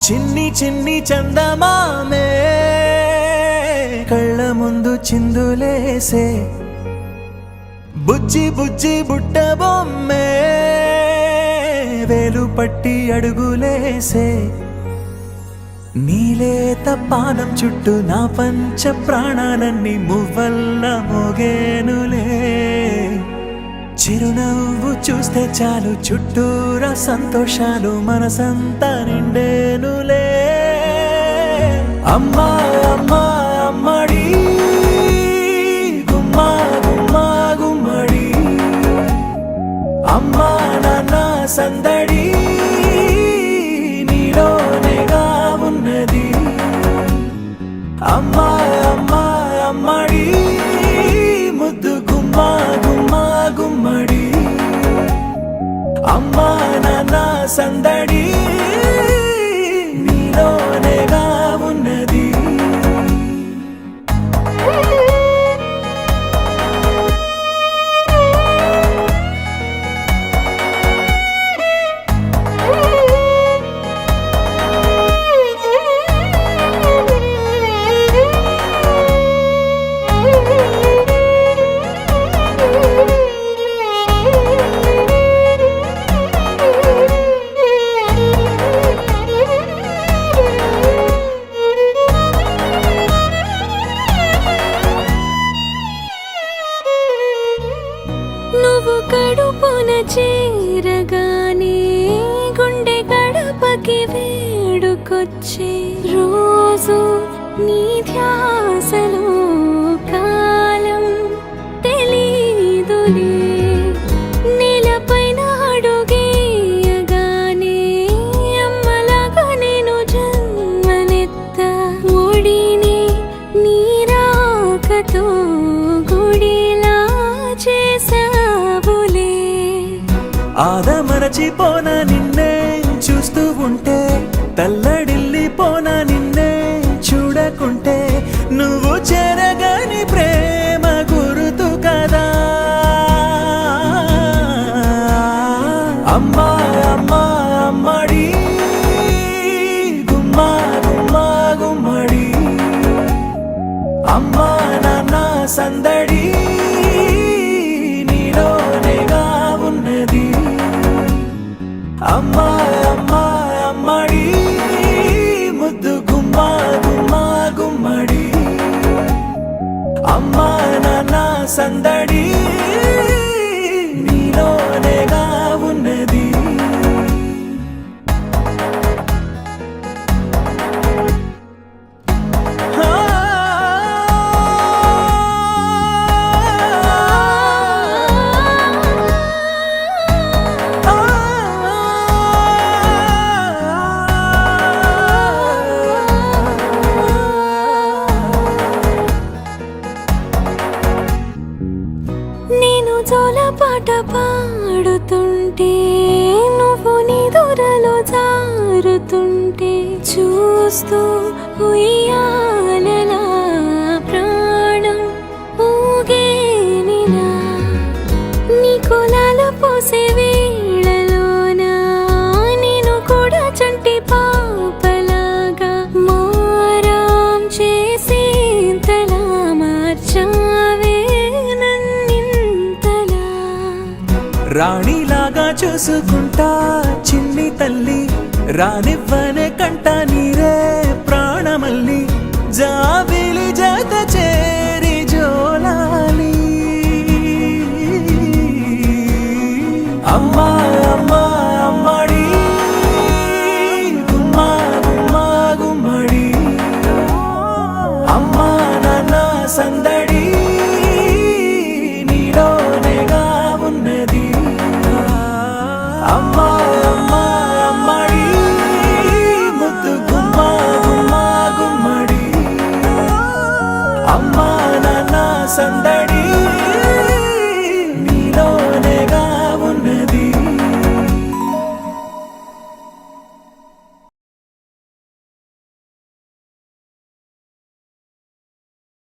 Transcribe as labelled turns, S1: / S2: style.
S1: చిన్ని చిన్ని చందమామే కళ్ళ ముందు చిందులేసే బుజ్జి బుజ్జి బుట్ట బొమ్మే వేలు పట్టి అడుగులేసే నీలేత పాదం చుట్టూ నా పంచ ప్రాణాలన్నీ మువ్వల్ల మోగేనులే చిరునవ్వు చూస్తే చాలు చుట్టూరా సంతోషాలు మనసంతా నిండేనులే అమ్మా అమ్మా అమ్మడి గుమ్మా గుమ్మా గుమ్మడి అమ్మా నాన్న సందడి నీలోనేగా ఉన్నది అమ్మా అమ్మా అమ్మడి ముద్దు గుమ్మా గుమ్మా గుమ్మడి అమ్మా నాన్న సందడి నీలోనేగా ఉన్నది
S2: నువ్వు కడుపున చేరగానే గుండె గడపకి వేడుకొచ్చే రోజు నీ ధ్యాసలో కాలం తెలీదులే నేలపైన అడుగేయగానే అమ్మలాగా నేను జన్మనెత్త ఒడిని నీ రాకతో గుడిలా చేసావులే
S1: ఆదమరచిపోన నిన్నే చూస్తూ ఉంటే తల్లడిల్లిపోన నిన్నే చూడకుంటే నువ్వు చెరగని ప్రేమ గురుతు కదా అమ్మా అమ్మా అమ్మడి గుమ్మా గుమ్మా గుమ్మడి అమ్మా నాన్న సందడి నీలోనేగా ఉన్నది అమ్మా అమ్మా అమ్మడి ముద్దు గుమ్మా గుమ్మా గుమ్మడి అమ్మా నాన్న సందడి నీలోనేగా ఉన్నది
S2: నేను జోలపాట పాడుతుంటే నువ్వు నిదురలో జారుతుంటే చూస్తూ ఉయ్యాలలా ప్రాణం ఊగేనిలా నీ కులాల పోసే వేళలోన నేను కూడా చంటి పాపలాగా మారాం చేసేంతలా మార్చావే నన్నింతలా
S1: రాణిలాగా చూసుకుంటా చిన్ని తల్లి రానివ్వనే కంట నీరే ప్రాణమల్లి జాబిలి జత చే